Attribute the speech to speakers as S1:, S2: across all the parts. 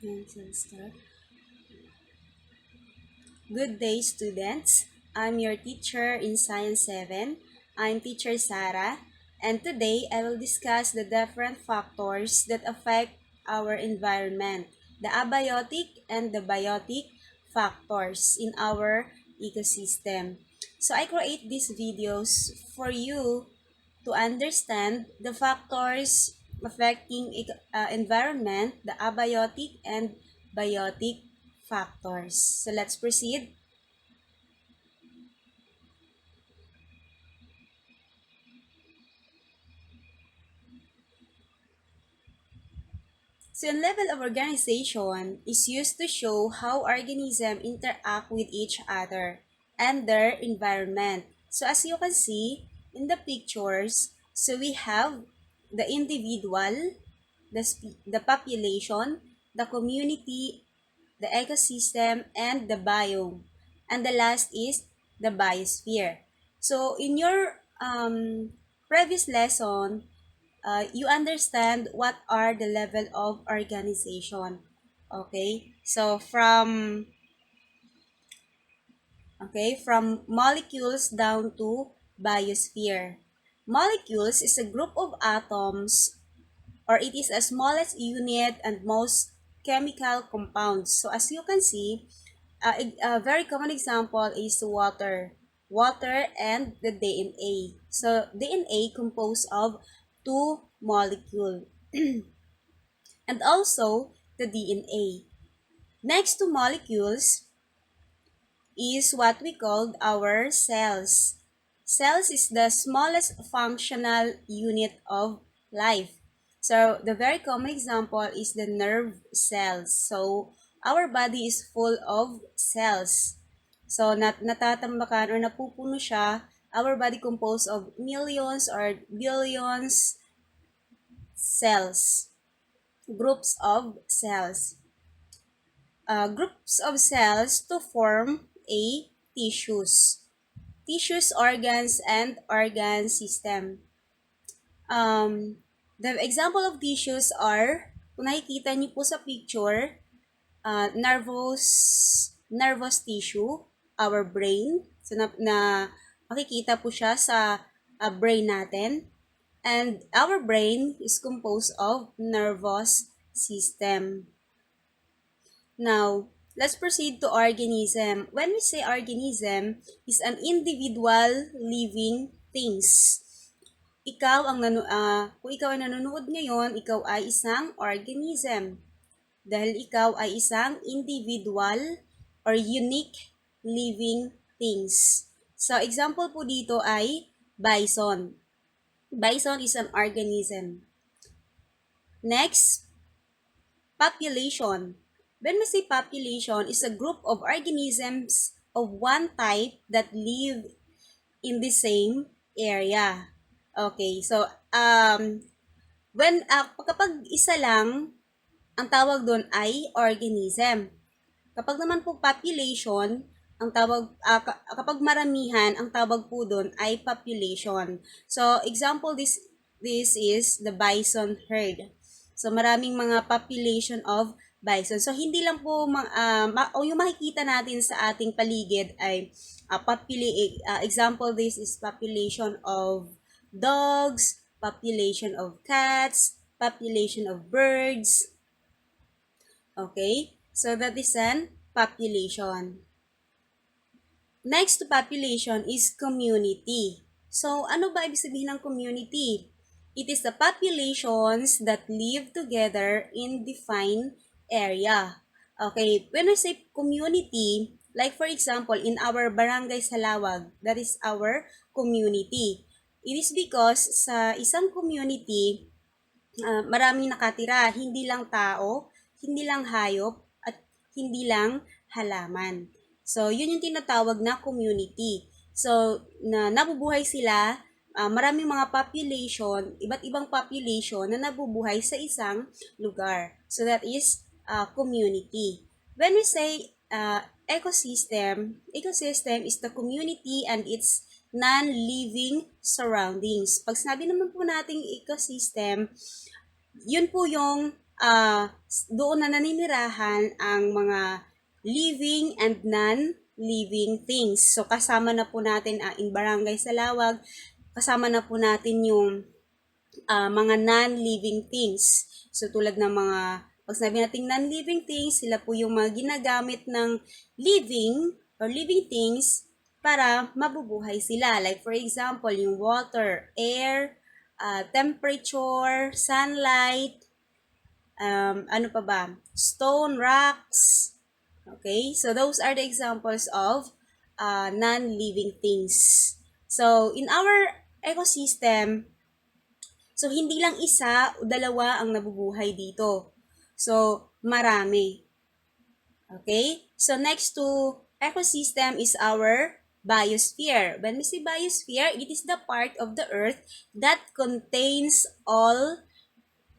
S1: Start. Good day, students. I'm your teacher in Science 7. I'm teacher Sarah, and today I will discuss the different factors that affect our environment, the abiotic and the biotic factors in our ecosystem. So I create these videos for you to understand the factors affecting environment, the abiotic and biotic factors. So let's proceed. So a level of organization is used to show how organisms interact with each other and their environment. So as you can see in the pictures, so we have the individual, the population, the community, the ecosystem, and the biome. And the last is the biosphere. So in your previous lesson, you understand what are the level of organization. Okay, so from molecules down to biosphere. Molecules is a group of atoms, or it is the smallest unit and most chemical compounds. So as you can see, a very common example is water. Water and the DNA. So DNA composed of two molecules and also the DNA. Next to molecules is what we called our cells. Cells is the smallest functional unit of life. So the very common example is the nerve cells. So our body is full of cells. So natatambakan or napupuno siya, our body composed of millions or billions cells, groups of cells. Groups of cells to form a tissues. Tissues, organs, and organ system. The example of tissues are, kung nakikita niyo po sa picture, nervous tissue, our brain. So, makikita po siya sa brain natin. And our brain is composed of nervous system. Now, let's proceed to organism. When we say organism, is an individual living things. Kung ikaw ay nanonood ngayon, ikaw ay isang organism. Dahil ikaw ay isang individual or unique living things. So, example po dito ay bison. Bison is an organism. Next, population. When we say population, is a group of organisms of one type that live in the same area. Okay, so kapag isa lang, ang tawag doon ay organism. Kapag naman po population, kapag maramihan, ang tawag po doon ay population. So example, this is the bison herd. So maraming mga population of bison. So hindi lang po o yung makikita natin sa ating paligid ay example, this is population of dogs, population of cats, population of birds. Okay? So that is an population. Next to population is community. So ano ba ibig sabihin ng community? It is the populations that live together in defined area. Okay, when we say community, like for example, in our barangay Salawag, that is our community. It is because sa isang community, maraming nakatira, hindi lang tao, hindi lang hayop, at hindi lang halaman. So, yun yung tinatawag na community. So, nabubuhay sila, maraming mga population, iba't ibang population na nabubuhay sa isang lugar. So, that is community. When we say ecosystem is the community and its non-living surroundings. Pag sinabi naman po nating ecosystem, yun po yung doon na naninirahan ang mga living and non-living things. So, kasama na po natin in Barangay Salawag, kasama na po natin yung mga non-living things. So, tulad ng mga, pag sinabi natin non-living things, sila po yung mga ginagamit ng living or living things para mabubuhay sila. Like, for example, yung water, air, temperature, sunlight, ano pa ba? Stone, rocks. Okay? So, those are the examples of non-living things. So, in our ecosystem, so, hindi lang isa o dalawa ang nabubuhay dito. So, marami. Okay? So, next to ecosystem is our biosphere. When we say biosphere, it is the part of the earth that contains all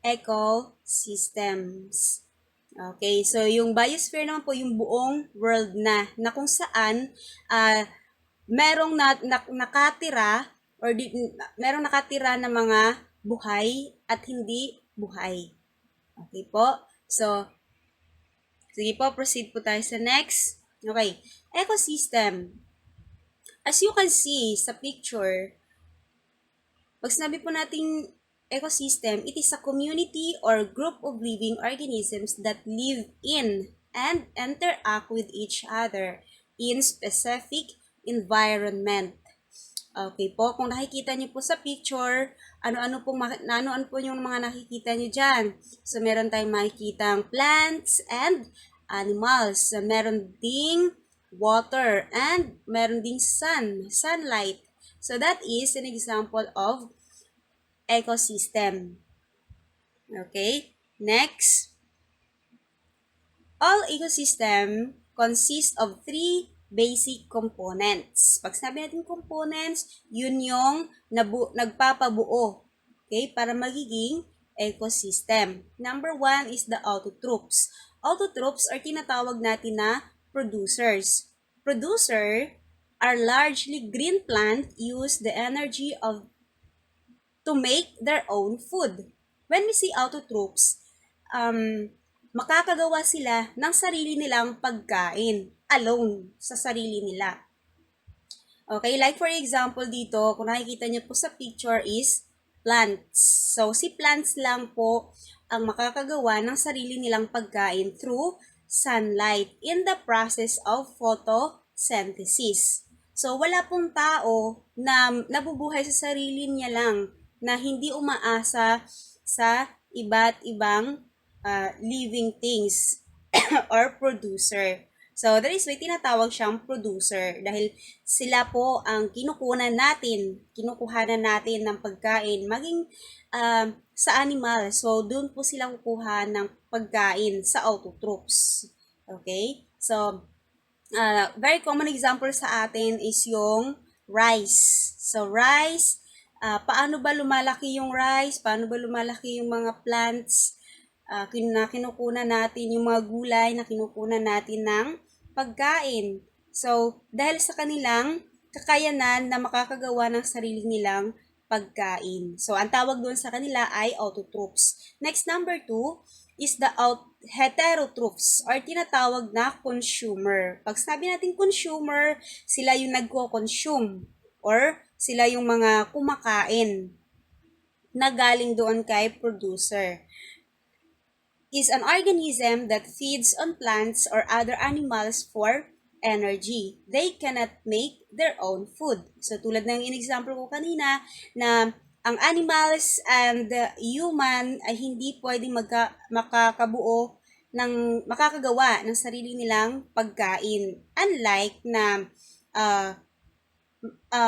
S1: ecosystems. Okay, so yung biosphere naman po yung buong world na kung saan merong nakatira or merong nakatira na mga buhay at hindi buhay. Okay po? So, sige po, proceed po tayo sa next. Okay, ecosystem. As you can see sa picture, pag sinabi po natin ecosystem, it is a community or group of living organisms that live in and interact with each other in specific environment. Okay po, kung nakikita niyo po sa picture, ano-ano po yung mga nakikita niyo dyan. So, meron tayong makikitang plants and animals. So, meron ding water and meron ding sunlight. So, that is an example of ecosystem. Okay, next. All ecosystem consist of three basic components. Pag sinabi natin components, yun yung nagpapabuo, okay, para magiging ecosystem. Number 1 is the autotrophs. Autotrophs are tinatawag natin na producers. Producer are largely green plant use the energy of to make their own food. When we say autotrophs, makakagawa sila ng sarili nilang pagkain alone sa sarili nila. Okay, like for example dito, kung nakikita niyo po sa picture is plants. So, si plants lang po ang makakagawa ng sarili nilang pagkain through sunlight in the process of photosynthesis. So, wala pong tao na nabubuhay sa sarili niya lang na hindi umaasa sa iba't ibang living things or producer. So, that is why tinatawag siyang producer dahil sila po ang kinukuhanan natin ng pagkain maging sa animal. So, doon po sila kukuha ng pagkain sa autotrophs. Okay? So, very common example sa atin is yung rice. So, rice, paano ba lumalaki yung rice? Paano ba lumalaki yung mga plants? Na kinukunan natin yung mga gulay na kinukunan natin ng pagkain. So, dahil sa kanilang kakayanan na makakagawa ng sarili nilang pagkain. So, ang tawag doon sa kanila ay autotrophs. Next, number 2 is the heterotrophs or tinatawag na consumer. Pag sabi natin consumer, sila yung nagko-consume or sila yung mga kumakain na galing doon kay producer. Is an organism that feeds on plants or other animals for energy. They cannot make their own food. So tulad ng in-example ko kanina na ang animals and human ay hindi pwedeng makakagawa ng sarili nilang pagkain. Unlike na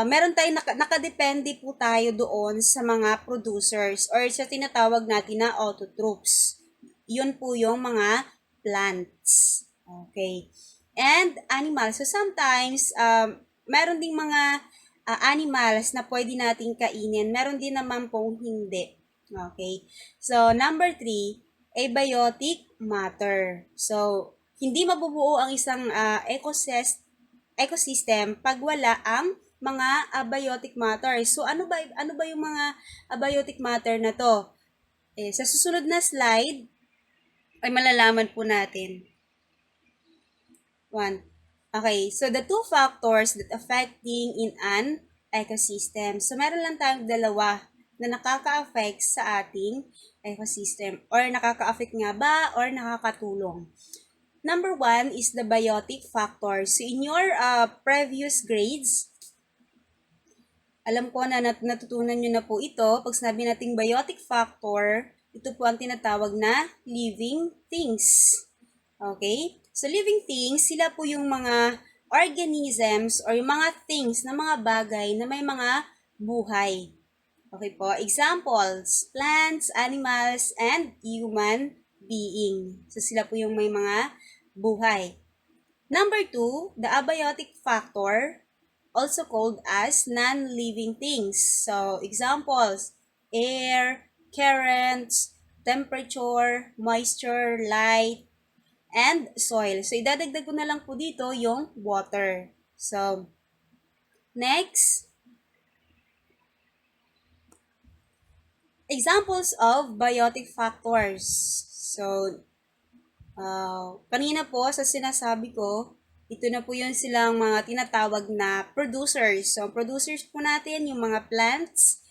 S1: meron tayong nakadepende po tayo doon sa mga producers or sa tinatawag natin na autotrophs. Yun po yung mga plants. Okay. And animals. So, sometimes, meron ding mga animals na pwede nating kainin. Meron din naman pong hindi. Okay. So, number 3, abiotic matter. So, hindi mabubuo ang isang ecosystem pag wala ang mga abiotic matter. So, ano ba yung mga abiotic matter na to? Sa susunod na slide, ay malalaman po natin. 1. Okay, so the two factors that affecting in an ecosystem. So meron lang tayong dalawa na nakaka-affect sa ating ecosystem or nakaka-affect nga ba or nakakatulong. Number 1 is the biotic factor. So in your previous grades, alam ko na natutunan nyo na po ito. Pag sinabi nating biotic factor, ito po ang tinatawag na living things. Okay? So, living things, sila po yung mga organisms or yung mga things na mga bagay na may mga buhay. Okay po? Examples, plants, animals, and human being. So, sila po yung may mga buhay. Number 2, the abiotic factor, also called as non-living things. So, examples, air, currents, temperature, moisture, light, and soil. So, idadagdag ko na lang po dito yung water. So, next, examples of biotic factors. So, kanina po sa sinasabi ko, ito na po yung silang mga tinatawag na producers. So, producers po natin yung mga plants,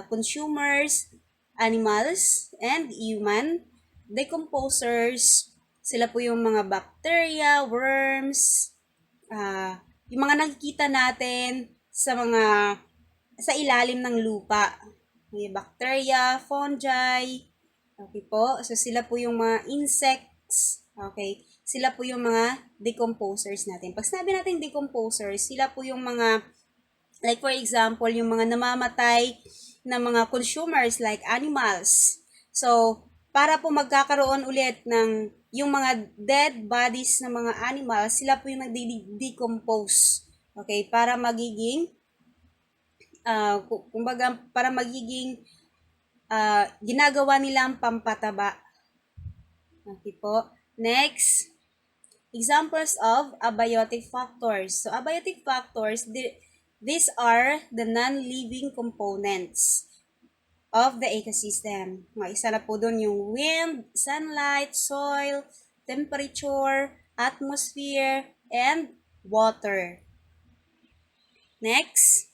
S1: consumers, animals, and human. Decomposers, sila po yung mga bacteria, worms, yung mga nakikita natin sa ilalim ng lupa. May bacteria, fungi, okay po. So, sila po yung mga insects. Okay. Sila po yung mga decomposers natin. Pag sinabi natin decomposers, sila po yung mga, like for example, yung mga namamatay na mga consumers like animals. So, para po magkakaroon ulit ng yung mga dead bodies ng mga animals, sila po yung nagde-decompose. Okay. Para magiging, kumbaga, para magiging ginagawa nilang pampataba. Okay po. Next, examples of abiotic factors. So, abiotic factors, these are the non-living components of the ecosystem. Isa na po doon yung wind, sunlight, soil, temperature, atmosphere, and water. Next,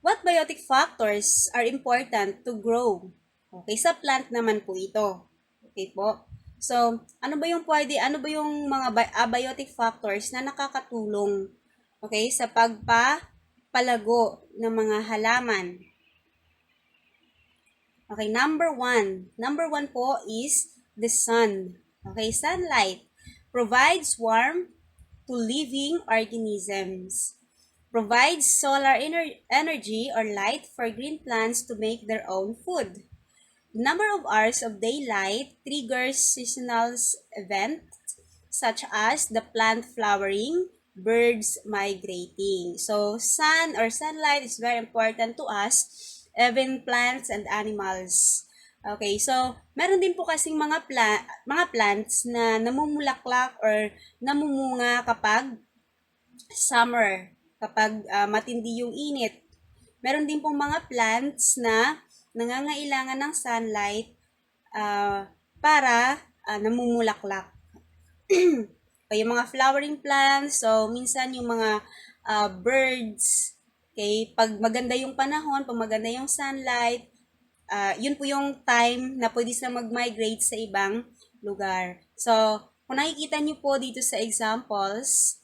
S1: what biotic factors are important to grow? Okay, sa plant naman po ito. Okay po. So, ano ba yung mga abiotic factors na nakakatulong, okay, sa pagpapalago ng mga halaman? Okay, number one. Number 1 po is the sun. Okay, sunlight provides warmth to living organisms. Provides solar energy or light for green plants to make their own food. The number of hours of daylight triggers seasonal events such as the plant flowering, birds migrating. So, sun or sunlight is very important to us, even plants and animals. Okay, so meron din po kasing mga plants na namumulaklak or namumunga kapag summer, kapag matindi yung init. Meron din pong mga plants na nangangailangan ng sunlight para namumulaklak. O yung mga flowering plants, so minsan yung mga birds, okay, pag maganda yung panahon, pag maganda yung sunlight, yun po yung time na pwede sila mag-migrate sa ibang lugar. So, kung nakikita nyo po dito sa examples,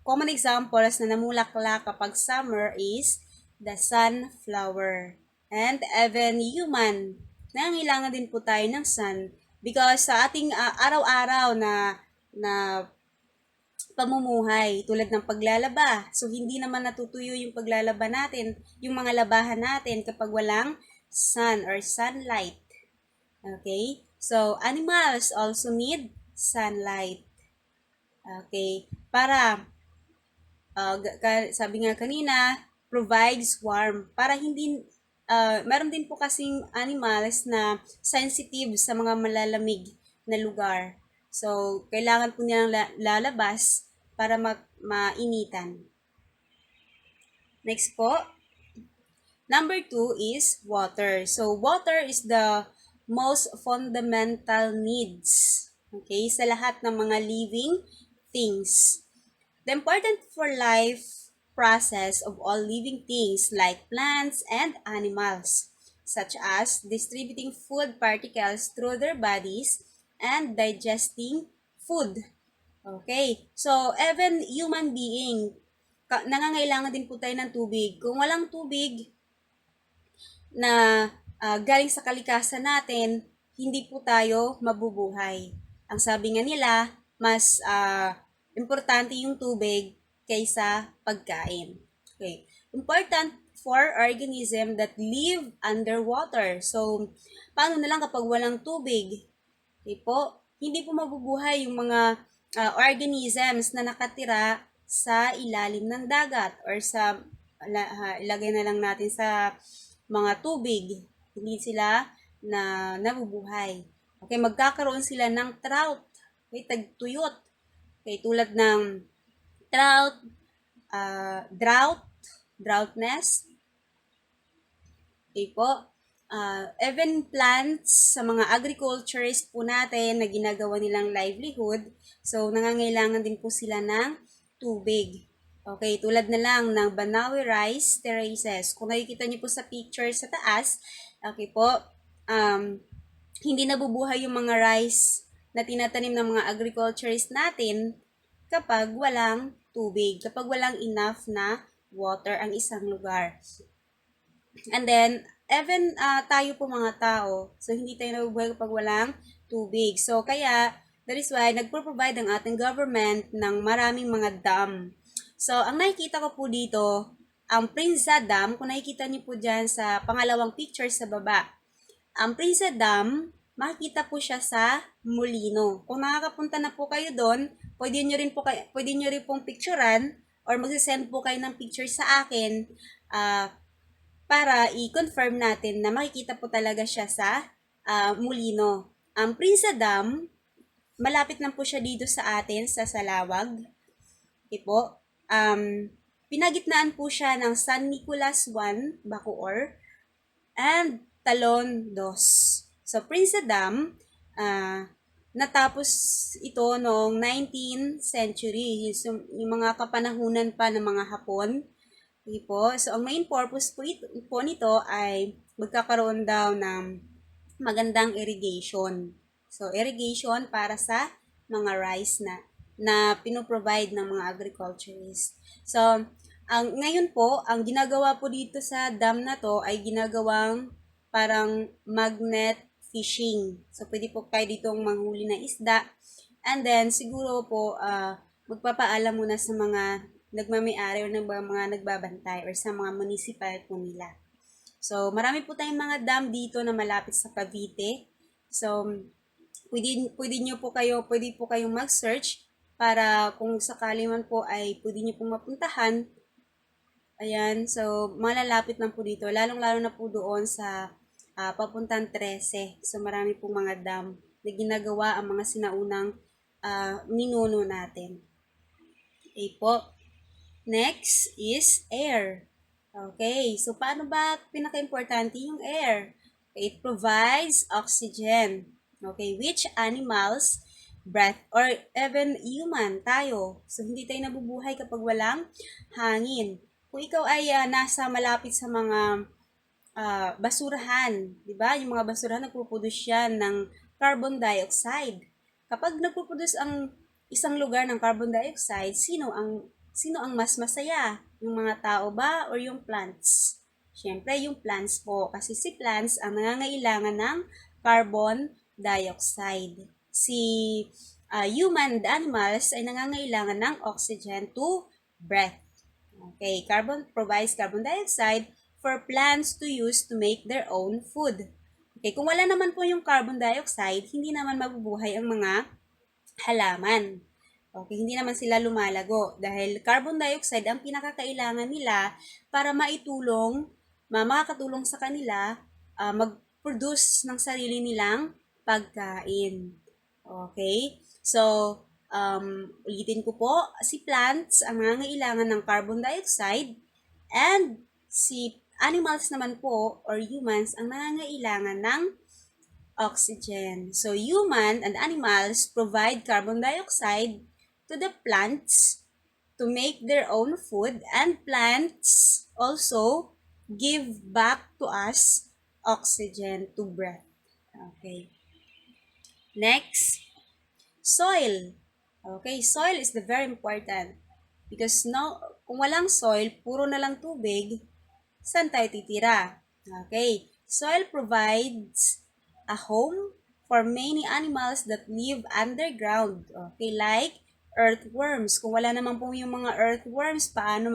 S1: common examples na namulaklak kapag summer is the sunflower. And even human, nangangailangan din po tayo ng sun because sa ating araw-araw na pamumuhay tulad ng paglalaba. So, hindi naman natutuyo yung paglalaba natin, yung mga labahan natin kapag walang sun or sunlight. Okay? So, animals also need sunlight. Okay? Para, sabi nga kanina, provides warmth. Para hindi, meron din po kasing animals na sensitive sa mga malalamig na lugar. So, kailangan po nilang lalabas para mainitan. Next po. Number 2 is water. So, water is the most fundamental needs. Okay, sa lahat ng mga living things. The important for life process of all living things like plants and animals, such as distributing food particles through their bodies and digesting food. Okay, so even human being, nangangailangan din po tayo ng tubig. Kung walang tubig na galing sa kalikasan natin, hindi po tayo mabubuhay. Ang sabi nga nila, mas importante yung tubig kaysa pagkain. Okay. Important for organism that live underwater. So, paano na lang kapag walang tubig? Okay po, hindi po mabubuhay yung mga organisms na nakatira sa ilalim ng dagat or sa ilagay na lang natin sa mga tubig. Hindi sila na nabubuhay. Okay, magkakaroon sila ng trout. Okay, tagtuyot. Okay, tulad ng trout, droughtness. Okay po. Even plants sa mga agriculturist po natin na ginagawa nilang livelihood, so nangangailangan din po sila ng tubig. Okay, tulad na lang ng Banawe rice terraces. Kung nakikita niyo po sa picture sa taas, okay po, hindi nabubuhay yung mga rice na tinatanim ng mga agriculturist natin kapag walang tubig, kapag walang enough na water ang isang lugar. And then, even tayo po mga tao, so hindi tayo nabubuhay kapag walang tubig. So, kaya, that is why, nagpo-provide ang ating government ng maraming mga dam. So, ang nakikita ko po dito, ang Prinsa Dam, kung nakikita niyo po dyan sa pangalawang picture sa baba, ang Prinsa Dam, makikita po siya sa Molino. Kung nakakapunta na po kayo doon, pwede nyo rin pong picturean or magsisend po kayo ng picture sa akin para i-confirm natin na makikita po talaga siya sa Molino. Ang Prinsa Dam, malapit lang po siya dito sa atin, sa Salawag. Okay po. Pinagitnaan po siya ng San Nicolas 1, Bacoor, and Talon 2. So, Prinsa Dam, natapos ito noong 19th century, yung mga kapanahunan pa ng mga Hapon. Okay po. So, ang main purpose po nito ay magkakaroon daw ng magandang irrigation. So, irrigation para sa mga rice na pinoprovide ng mga agriculturists. So, ngayon po, ang ginagawa po dito sa dam na to ay ginagawang parang magnet fishing. So, pwede po kayo ditong manghuli ng isda. And then, siguro po, magpapaalam muna sa mga nagmamay-ari o mga nagbabantay or sa mga municipal po nila. So, marami po tayong mga dam dito na malapit sa Cavite. So, pwede po kayong mag-search para kung sakali man po ay pwede nyo pong mapuntahan. Ayan, so malalapit lang po dito, lalong-lalo na po doon sa papuntang 13. So marami pong mga dam na ginagawa ang mga sinaunang ninuno natin. Okay po. Next is air. Okay, so paano ba pinaka-importante yung air? It provides oxygen. Okay, which animals breath or even human tayo. So hindi tayo nabubuhay kapag walang hangin. Kung ikaw ay nasa malapit sa mga basurahan, di ba? Yung mga basurahan nagpo-produce yan ng carbon dioxide. Kapag nagpo-produce ang isang lugar ng carbon dioxide, sino ang mas masaya? Yung mga tao ba or yung plants? Siyempre, yung plants po. Kasi si plants ang nangangailangan ng carbon dioxide. Si human animals ay nangangailangan ng oxygen to breathe. Okay, provides carbon dioxide for plants to use to make their own food. Okay, kung wala naman po yung carbon dioxide, hindi naman mabubuhay ang mga halaman. Okay, hindi naman sila lumalago dahil carbon dioxide ang pinakakailangan nila para makakatulong sa kanila mag-produce ng sarili nilang pagkain. Okay? So, ulitin ko po, si plants ang nangangailangan ng carbon dioxide and si animals naman po or humans ang nangangailangan ng oxygen. So human and animals provide carbon dioxide to the plants to make their own food, and plants also give back to us oxygen to breathe. Okay. Next, soil. Okay, soil is the very important because no, kung walang soil, puro na lang tubig, saan tayo titira? Okay, soil provides a home for many animals that live underground. Okay, like earthworms. Kung wala naman po yung mga earthworms, paano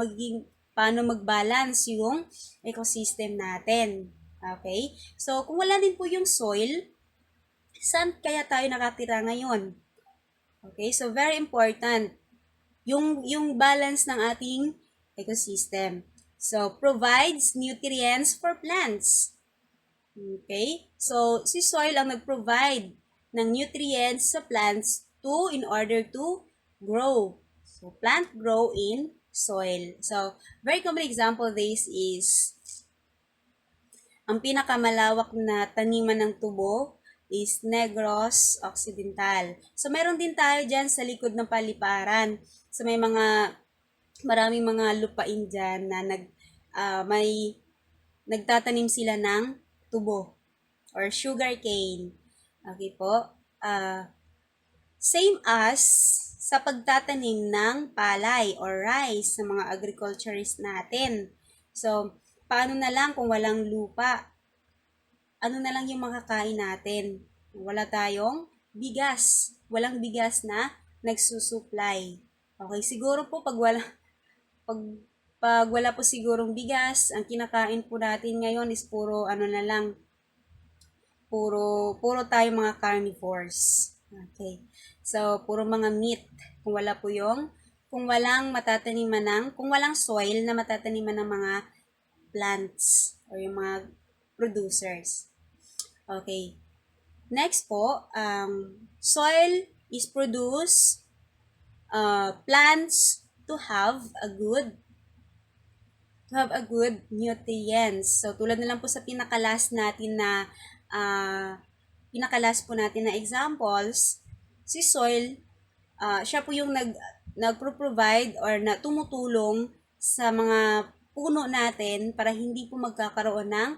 S1: mag-balance yung ecosystem natin? Okay? So, kung wala din po yung soil, saan kaya tayo nakatira ngayon? Okay? So, very important yung balance ng ating ecosystem. So, provides nutrients for plants. Okay? So, si soil ang nag-provide ng nutrients sa plants in order to grow. So, plant grow in soil. So, very common example of this is ang pinakamalawak na taniman ng tubo is Negros Occidental. So, meron din tayo dyan sa likod ng paliparan. So, maraming mga lupain dyan na may nagtatanim sila ng tubo or sugar cane. Okay po? Same as sa pagtatanim ng palay or rice sa mga agriculturist natin. So, paano na lang kung walang lupa? Ano na lang yung makakain natin? Wala tayong bigas. Walang bigas na nagsusupply. Okay, siguro po pag, pag wala po sigurong bigas, ang kinakain po natin ngayon is puro ano na lang, puro tayo mga carnivores. Okay. So, puro mga meat. Kung walang soil na matataniman ng mga plants or yung mga producers. Okay. Next po, soil is plants to have a good nutrients. So, tulad na lang po sa pinakalas po natin na examples, si soil, siya po yung nagpro-provide or na tumutulong sa mga puno natin para hindi po magkakaroon ng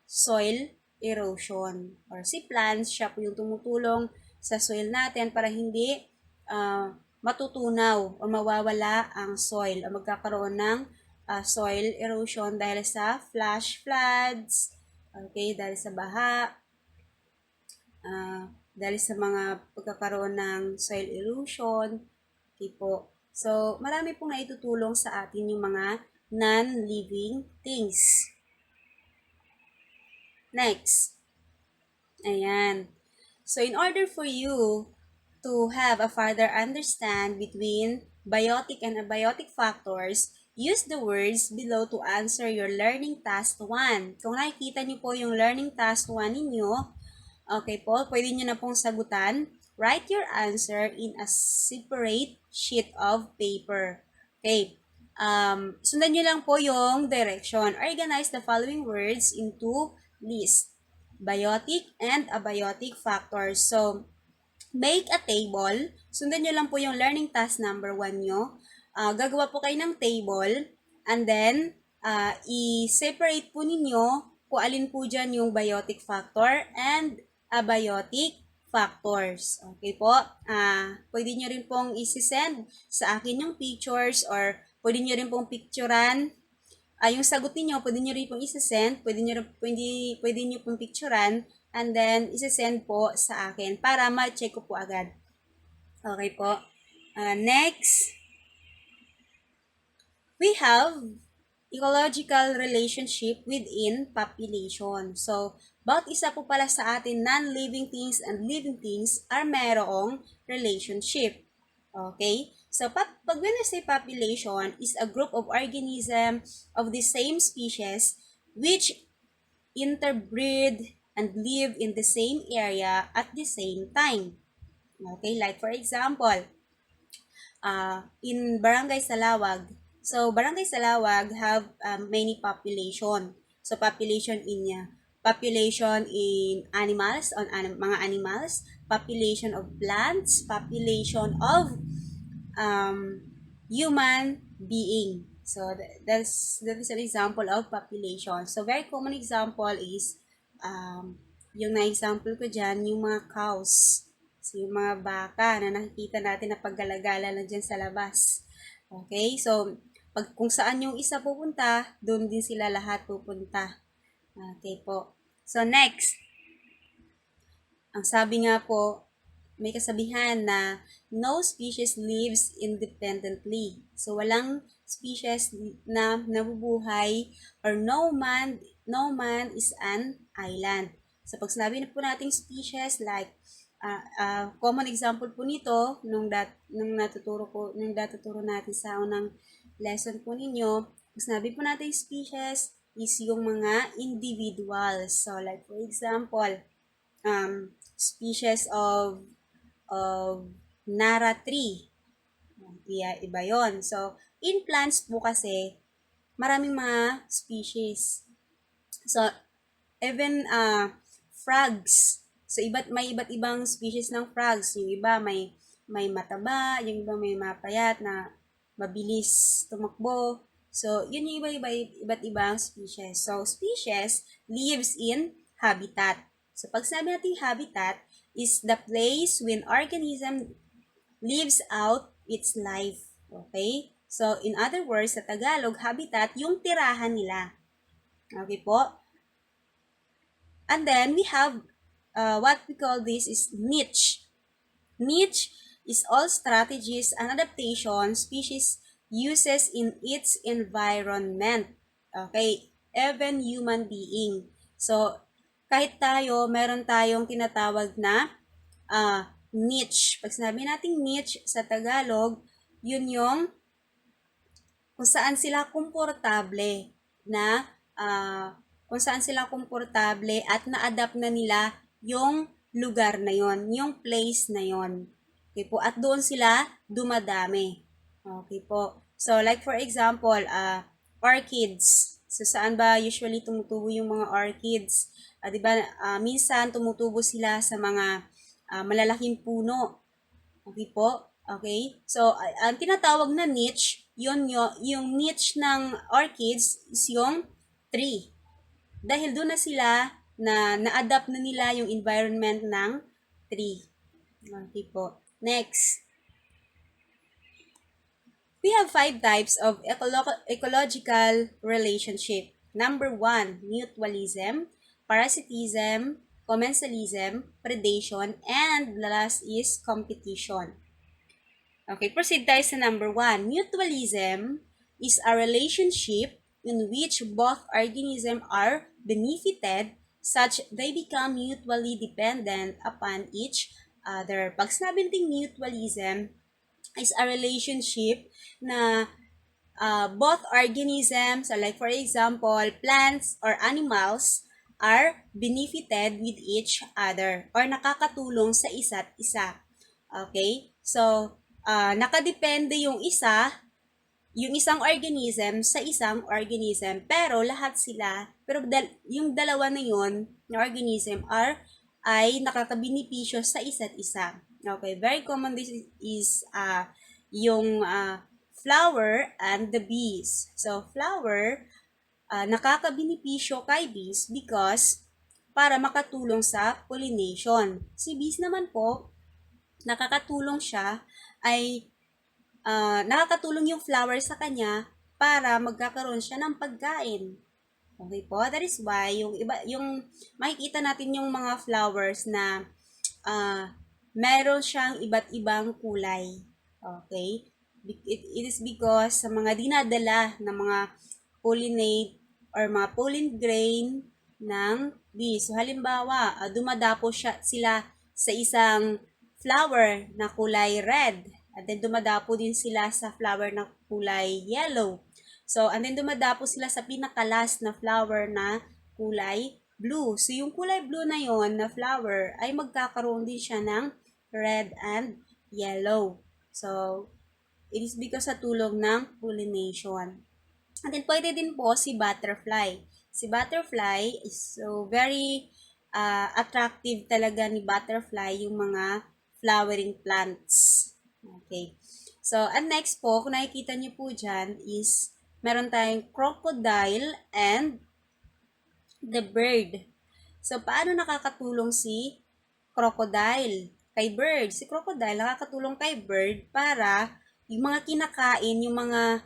S1: soil erosion. Or si plants, siya po yung tumutulong sa soil natin para hindi matutunaw o mawawala ang soil o magkakaroon ng soil erosion dahil sa flash floods, okay, dahil sa baha, dahil sa mga pagkakaroon ng soil erosion, okay po. So, marami pong naitutulong sa atin yung mga non-living things. Next. Ayan. So, in order for you to have a further understand between biotic and abiotic factors, use the words below to answer your learning task 1. Kung nakikita niyo po yung learning task 1 ninyo, okay po, pwede niyo na pong sagutan. Write your answer in a separate sheet of paper. Okay. Sundan niyo lang po yung direction. Organize the following words into list. Biotic and abiotic factors. So, make a table. Sundan nyo lang po yung learning task number 1 nyo. Gagawa po kayo ng table and then i-separate po ninyo kung alin po dyan yung biotic factor and abiotic factors. Okay po? Pwede nyo rin pong isi-send sa akin yung pictures or pwede nyo rin pong picturean yung sagot niyo, pwede niyo rin pong isa-send, pwede niyo pong picturean, and then isa-send po sa akin para ma-check ko po agad. Okay po. Next, we have ecological relationship within population. So, bawat isa po pala sa atin, non-living things and living things are merong relationship. Okay? So, pag when we say population is a group of organisms of the same species which interbreed and live in the same area at the same time. Okay? Like for example, in Barangay Salawag. So, Barangay Salawag have many population. So, population in niya. population in animals, on mga animals, population of plants, population of human being. So that is an example of population. So very common example is yung na-example ko dyan, yung mga cows. So yung mga baka na nakikita natin na paggalagala na dyan sa labas. Okay, so kung saan yung isa pupunta, doon din sila lahat pupunta. Okay po. So next, ang sabi nga po, may kasabihan na no species lives independently. So walang species na nabubuhay, or no man is an island. So pag sinabi na po nating species, like common example po nito nung natuturo natin sa unang lesson po ninyo, pag sinabi po nating species is yung mga individuals. So like for example, species of Nara tree. Iba yon. So, in plants po kasi, maraming mga species. So, even frogs. So, may iba't ibang species ng frogs. Yung iba may mataba, yung iba may mapayat na mabilis tumakbo. So, yun yung iba't ibang species. So, species lives in habitat. So, pag sabi natin habitat, is the place when organism lives out its life. Okay? So, in other words, sa Tagalog, habitat, yung tirahan nila. Okay po? And then, we have, what we call this is niche. Niche is all strategies and adaptation species uses in its environment. Okay? Even human being. So, kahit tayo, meron tayong tinatawag na niche. Pag sinabi natin niche sa Tagalog, yun yung kung saan sila komportable na kung saan sila komportable at na-adapt na nila yung lugar na yon, yung place na yon. Okay po, at doon sila dumadami. Okay po. So like for example, orchids. So saan ba usually tumutubo yung mga orchids? 'Di ba minsan tumutubo sila sa mga malalaking puno. Okay po? Okay? So, ang tinatawag na niche, yung niche ng orchids is yung tree. Dahil doon na sila na-adapt na nila yung environment ng tree. Okay po. Next. We have 5 types of ecological relationship. Number 1, mutualism, parasitism, commensalism, predation, and the last is competition. Okay, proceed tayo sa number 1. Mutualism is a relationship in which both organisms are benefited such they become mutually dependent upon each other. Pag sinabi natin mutualism, is a relationship na both organisms, so like for example, plants or animals, are benefited with each other or nakakatulong sa isa't isa. Okay? So, nakadepende yung isang organism sa isang organism, pero lahat sila, yung dalawa na yun, na organism ay nakakabinipisyo sa isa't isa. Okay, very common this is yung flower and the bees. So, flower, nakakabinipisyo kay bees because para makatulong sa pollination. Si bees naman po, nakakatulong siya ay nakakatulong yung flower sa kanya para magkakaroon siya ng pagkain. Okay po? That is why yung makikita natin yung mga flowers na meron siyang iba't ibang kulay. Okay? It is because sa mga dinadala ng mga pollinate or mga pollen grain ng bees. So, halimbawa, dumadapo sila sa isang flower na kulay red. At then dumadapo din sila sa flower na kulay yellow. So, and then dumadapo sila sa pinakalas na flower na kulay blue. So, yung kulay blue na yon na flower ay magkakaroon din siya ng red and yellow. So, it is because sa tulong ng pollination. And then, pwede din po si butterfly. Si butterfly is so very attractive talaga ni butterfly yung mga flowering plants. Okay. So, and next po, kung nakikita niyo po dyan is meron tayong crocodile and the bird. So, paano nakakatulong si crocodile kay bird? Si crocodile nakakatulong kay bird para yung mga kinakain, yung mga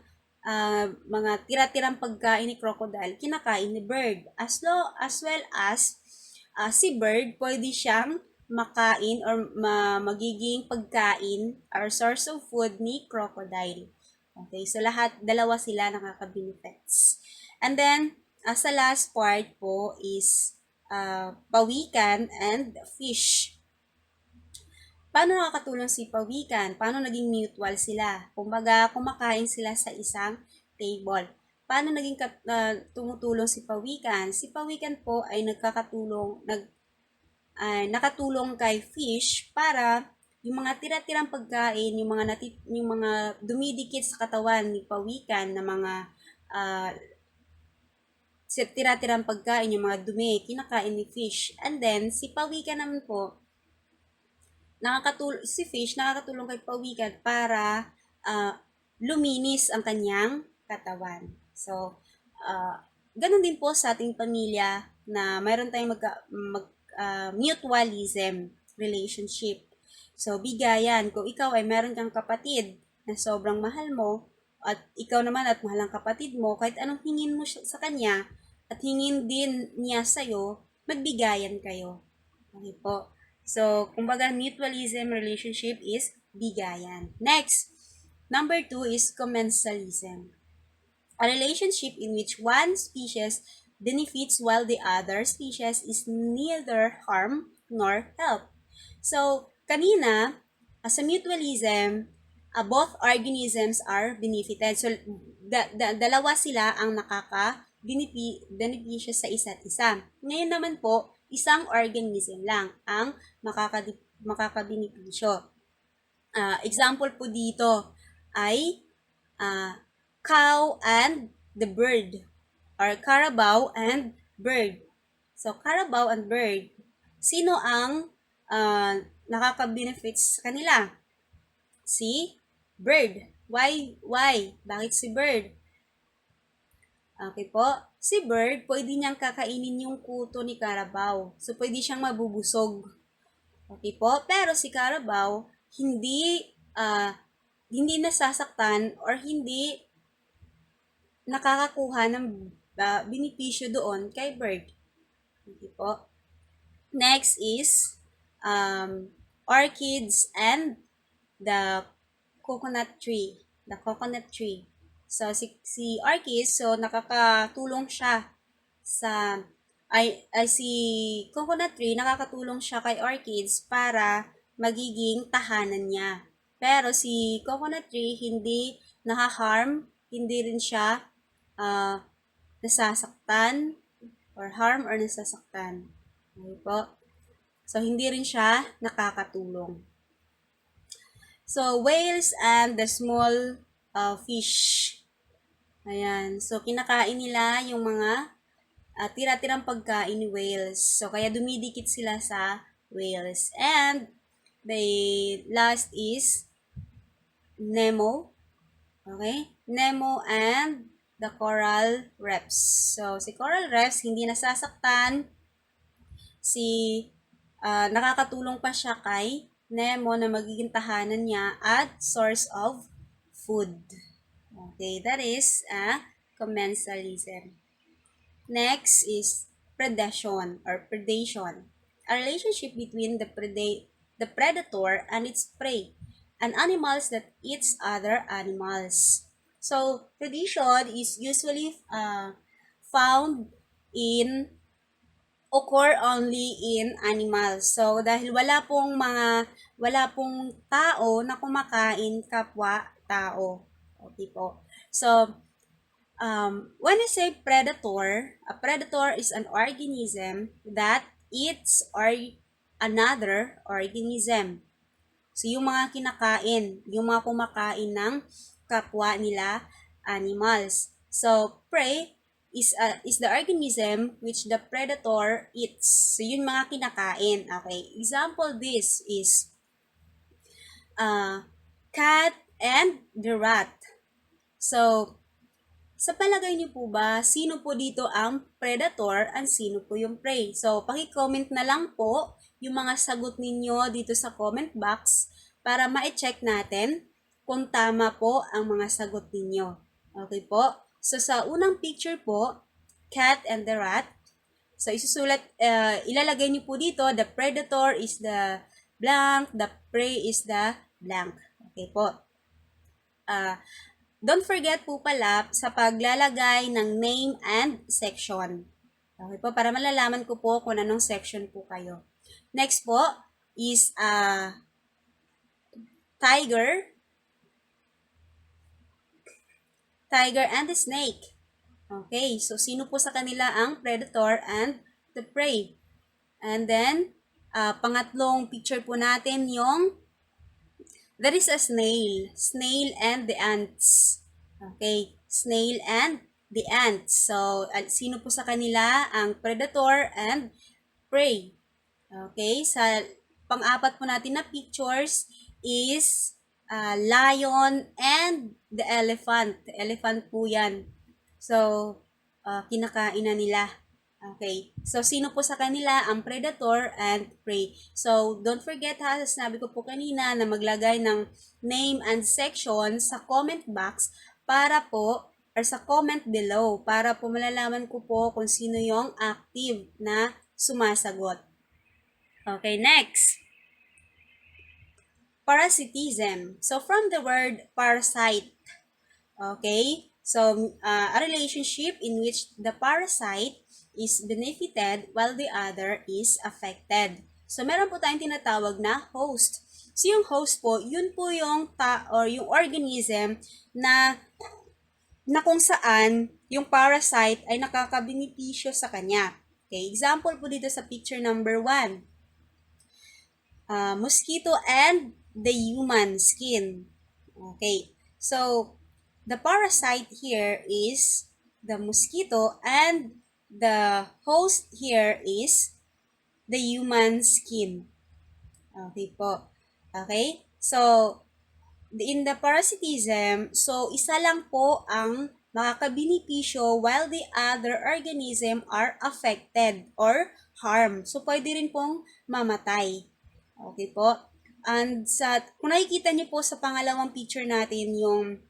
S1: tira-tirang pagkain ni crocodile, kinakain ni bird. As well as si bird, pwede siyang makain or magiging pagkain or source of food ni crocodile. Okay, so dalawa sila nakaka-benefits. And then, sa last part po is pawikan and fish. Paano nakakatulong si pawikan? Paano naging mutual sila? Kumbaga, kumakain sila sa isang table. Paano naging tumutulong si pawikan? Si pawikan po ay nakatulong kay fish para yung mga tira-tirang pagkain, yung mga dumidikit sa katawan ni pawikan na mga uh, tira-tirang pagkain, yung mga dumi, kinakain ni fish. And then, si pawikan naman po, si fish nakakatulong kay pawikan para luminis ang kanyang katawan. So, ganun din po sa ating pamilya na mayroon tayong mutualism relationship. So, bigayan. Kung ikaw ay meron kang kapatid na sobrang mahal mo, at ikaw naman at mahal ang kapatid mo, kahit anong hingin mo sa kanya, at hingin din niya sa'yo, magbigayan kayo. Okay po. So, kumbaga, mutualism relationship is bigayan. Next, number 2 is commensalism. A relationship in which one species benefits while the other species is neither harm nor help. So, kanina, sa mutualism, both organisms are benefited. So, dalawa sila ang nakaka-benepisyo sa isa't isa. Ngayon naman po, isang organism lang ang makakabenepisyo. Example po dito ay cow and the bird, or carabao and bird. So, carabao and bird, sino ang nakaka-benefits sa kanila? Si bird. Why? Bakit si bird? Okay po. Si bird, pwede niyang kakainin yung kuto ni carabao. So, pwede siyang mabubusog. Okay po. Pero si carabao, hindi nasasaktan or hindi nakakakuha ng benepisyo doon kay bird. Okay po. Next is orchids and the coconut tree. The coconut tree. So, si orchids, so nakakatulong siya si coconut tree, nakakatulong siya kay orchids para magiging tahanan niya. Pero si coconut tree, hindi nahaharm, hindi rin siya nasasaktan or harm or nasasaktan. Okay po? So, hindi rin siya nakakatulong. So, whales and the small fish. Ayan. So, kinakain nila yung mga tira-tirang pagkain ni whales. So, kaya dumidikit sila sa whales. And, the last is Nemo. Okay? Nemo and the coral reefs. So, si coral reefs, hindi nasasaktan. Nakakatulong pa siya kay Nemo na magiging tahanan niya at source of food. Okay, that is commensalism. Next is predation or predation. A relationship between the predator and its prey, and animals that eats other animals. So, predation is usually found occur only in animals. So, dahil wala pong tao na kumakain kapwa tao. Okay po. So, when I say predator, a predator is an organism that eats another organism. So, yung mga kinakain, yung mga kumakain ng kapwa nila animals. So, prey is the organism which the predator eats. So, yun mga kinakain. Okay. Example, this is cat and the rat. So, sa palagay niyo po ba, sino po dito ang predator and sino po yung prey? So, paki-comment na lang po yung mga sagot ninyo dito sa comment box para ma-check natin kung tama po ang mga sagot ninyo. Okay po? So, sa unang picture po, cat and the rat. So, ilalagay niyo po dito, the predator is the blank, the prey is the blank. Okay po. Don't forget po pala sa paglalagay ng name and section. Okay po, para malalaman ko po kung anong section po kayo. Next po is tiger and the snake. Okay, so sino po sa kanila ang predator and the prey? And then, pangatlong picture po natin yung there is a snail and the ants. Okay, snail and the ants. So, sino po sa kanila ang predator and prey? Okay, sa pang-apat po natin na pictures is lion and the elephant. Elephant po yan. So, kinakain na nila. Okay. So, sino po sa kanila ang predator and prey? So, don't forget ha, sinabi ko po kanina na maglagay ng name and section sa comment box para po, or sa comment below, para po malalaman ko po kung sino yung active na sumasagot. Okay, next. Parasitism. So, from the word parasite, okay, so a relationship in which the parasite is benefited while the other is affected. So, meron po tayong tinatawag na host. So, yung host po, yun po yung yung organism na kung saan yung parasite ay nakakabenepisyo sa kanya. Okay, example po dito sa picture number 1. Mosquito and the human skin. Okay, so the parasite here is the mosquito and the host here is the human skin. Okay po. Okay, so in the parasitism, so isa lang po ang makakabenepisyo while the other organism are affected or harmed. So, pwede rin pong mamatay. Okay po. And kung nakikita niyo po sa pangalawang picture natin yung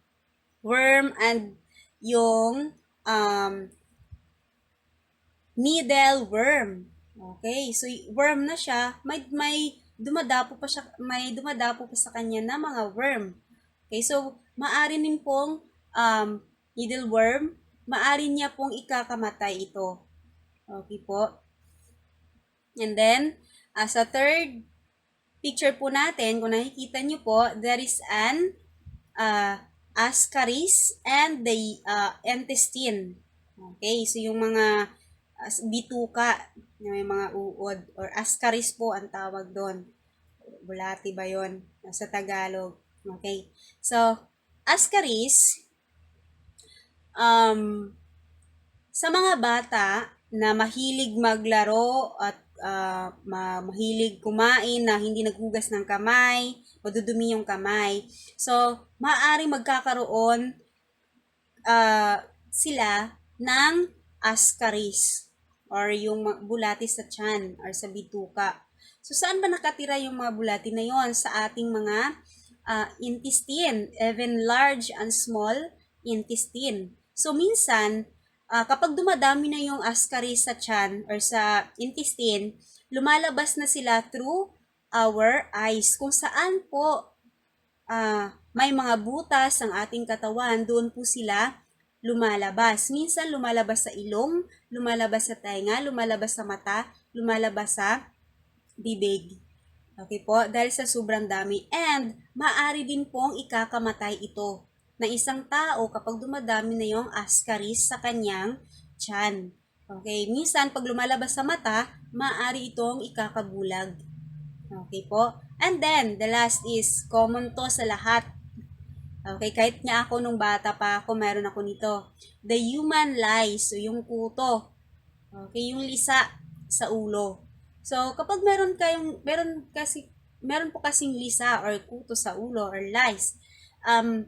S1: worm and yung needle worm. Okay, so worm na siya, may dumadapo pa sa kanya na mga worm. Okay, so maari din pong needle worm, maari niya pong ikakamatay ito. Okay po. And then, sa third picture po natin, kung nakikita niyo po, there is an ascaris and the intestine. Okay, so yung mga bituka, may mga uod, or ascaris po ang tawag doon. Bulati ba yun? Sa Tagalog. Okay, so ascaris, sa mga bata na mahilig maglaro at mahilig kumain na hindi naghugas ng kamay, madudumi yung kamay. So, maaaring magkakaroon sila ng ascaris or yung bulati sa tiyan or sa bituka. So, saan ba nakatira yung mga bulati na yon? Sa ating mga intestine, even large and small intestine. So, minsan, kapag dumadami na yung ascaris sa tiyan or sa intestine, lumalabas na sila through our eyes. Kung saan po may mga butas ang ating katawan, doon po sila lumalabas. Minsan lumalabas sa ilong, lumalabas sa tenga, lumalabas sa mata, lumalabas sa bibig. Okay po, dahil sa sobrang dami. And maaari din pong ikakamatay ito ng isang tao kapag dumadami na yung ascaris sa kanyang tiyan. Okay, minsan pag lumalabas sa mata, maaari itong ikakabulag. Okay po. And then, the last is common to sa lahat Okay, kahit nga ako nung bata pa ako, meron ako nito. The human lice, so yung kuto. Okay, yung lisa sa ulo. So, kapag meron po kasing lisa or kuto sa ulo or lice, um,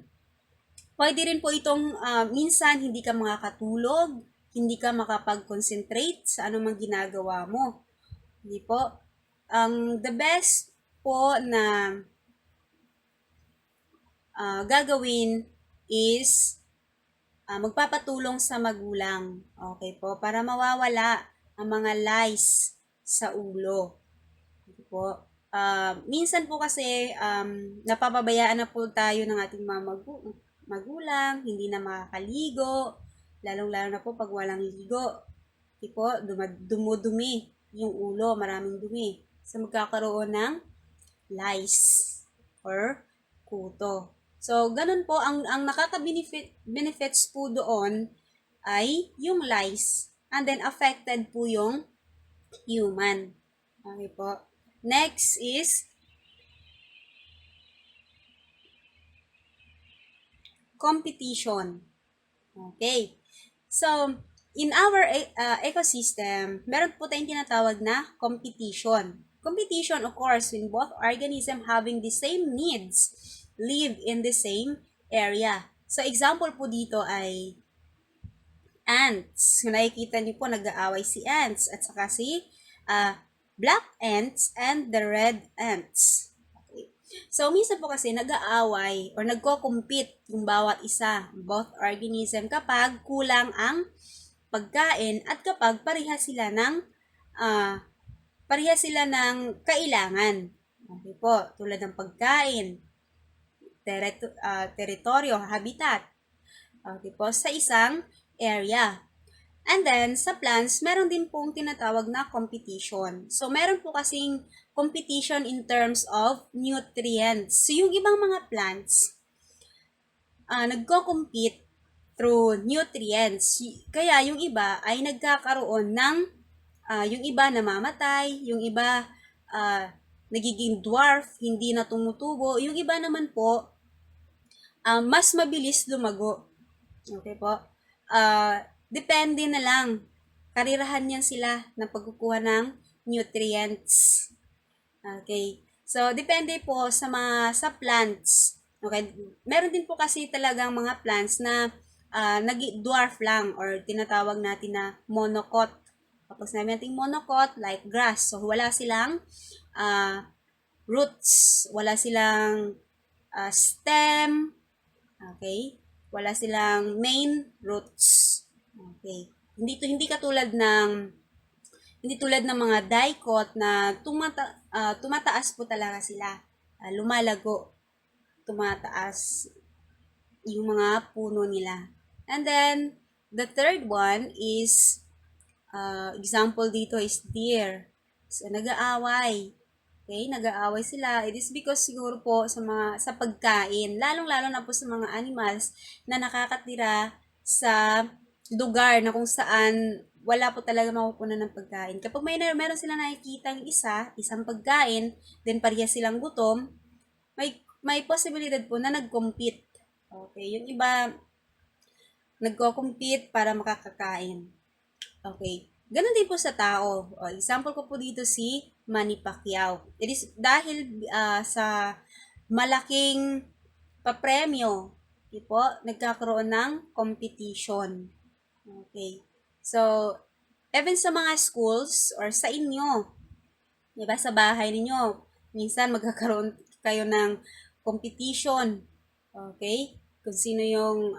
S1: pwede rin po itong minsan hindi ka makakatulog, hindi ka makapag-concentrate sa anumang ginagawa mo. Hindi po. Ang the best po na gagawin is magpapatulong sa magulang. Okay po, para mawawala ang mga lice sa ulo. Okay po. Minsan po kasi napapabayaan na po tayo ng ating mga magulang, hindi na makakaligo, lalong-lalo na po pag walang ligo. Okay po, dumudumi yung ulo, maraming dumi. So magkakaroon ng lice or kuto. So, ganun po, ang nakaka-benefits po doon ay yung lice. And then, affected po yung human. Okay po. Next is competition. Okay. So, in our ecosystem, meron po tayong tinatawag na competition. Competition occurs when both organisms having the same needs live in the same area. So, example po dito ay ants. Kung nakikita niyo po, nag-aaway si ants at saka si black ants and the red ants. Okay. So, minsan po kasi nag-aaway or nagko-compete yung bawat isa, both organism, kapag kulang ang pagkain at kapag pareha sila ng kailangan. Okay po, tulad ng pagkain, teritoryo, habitat. Okay po, sa isang area. And then, sa plants, meron din pong tinatawag na competition. So, meron po kasing competition in terms of nutrients. So, yung ibang mga plants, nagko-compete through nutrients. Kaya, yung iba ay nagkakaroon ng, yung iba namamatay, yung iba nagiging dwarf, hindi na tumutubo. Yung iba naman po, mas mabilis lumago. Okay po? Depende na lang. Karirahan yan sila ng pagkukuha ng nutrients. Okay. So, depende po sa plants. Okay. Meron din po kasi talagang mga plants na nag-dwarf lang or tinatawag natin na monocot. Kapag sinabi natin monocot, like grass. So, wala silang roots. Wala silang stem. Okay? Wala silang main roots. Okay. Hindi tulad ng mga dicot na tumataas po talaga sila. Lumalago. Tumataas yung mga puno nila. And then, the third one is, example dito is deer. So, nag-aaway. Okay, nag-aaway sila. It is because siguro po sa pagkain, lalong-lalo na po sa mga animals na nakakatira sa lugar na kung saan wala po talaga makukunan ng pagkain. Kapag meron silang nakikitang isang pagkain, then pareha silang gutom, may posibilidad po na nag-compete. Okay, yung iba nagko-compete para makakakain. Okay. Ganon din po sa tao. Example ko po dito si Manny Pacquiao. It is dahil sa malaking papremyo, po, nagkakaroon ng competition. Okay. So, even sa mga schools or sa inyo, diba, sa bahay ninyo, minsan magkakaroon kayo ng competition. Okay? Kung sino yung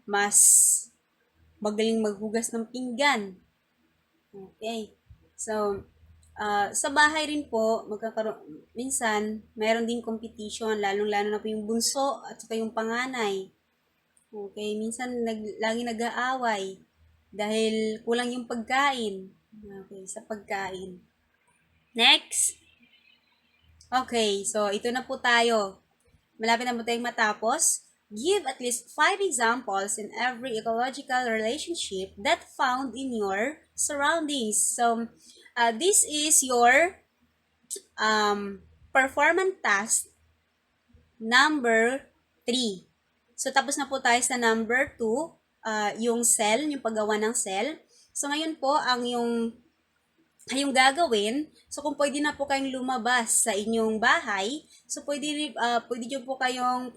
S1: mas magaling maghugas ng pinggan. Okay. So, sa bahay rin po, minsan, mayroon din competition, lalong-lalo na po yung bunso at saka yung panganay. Okay, minsan lagi nag-aaway dahil kulang yung pagkain. Okay, sa pagkain. Next. Okay, so ito na po tayo. Malapit na po tayong matapos. Give at least 5 examples in every ecological relationship that found in your surroundings. So, this is your performance task number 3. So, tapos na po tayo sa number 2, yung cell, yung paggawa ng cell. So, ngayon po, yung gagawin, so kung pwede na po kayong lumabas sa inyong bahay, so pwede po kayong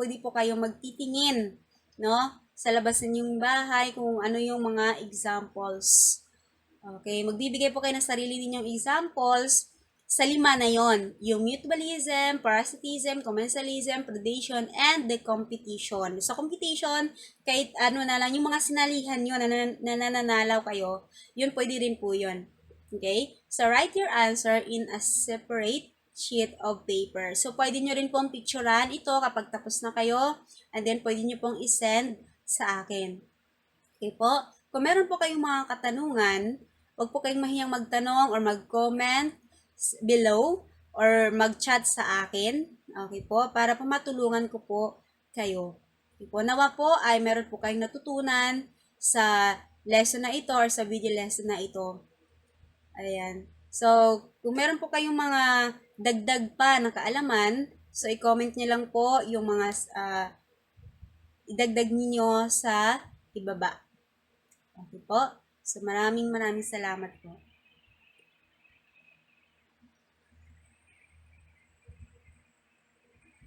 S1: magtitingin, no? Sa labas ng inyong bahay kung ano yung mga examples. Okay, magbibigay po kayo ng sarili ninyong examples sa 5 na yon, yung mutualism, parasitism, commensalism, predation, and the competition. Sa competition, kahit ano na lang, yung mga sinalihan nyo na nananalaw kayo, yun pwede rin po yun. Okay? So, write your answer in a separate sheet of paper. So, pwede nyo rin pong picturean ito kapag tapos na kayo, and then pwede nyo pong isend sa akin. Okay po? Kung meron po kayong mga katanungan, huwag po kayong mahiyang magtanong or mag-comment below or mag-chat sa akin. Okay po? Para po matulungan ko po kayo. Okay po? Nawa po ay meron po kayong natutunan sa lesson na ito or sa video lesson na ito. Ayan. So, kung meron po kayong mga dagdag pa na kaalaman, so i-comment nyo lang po yung mga idagdag niyo sa ibaba. Okay po? So, maraming salamat po.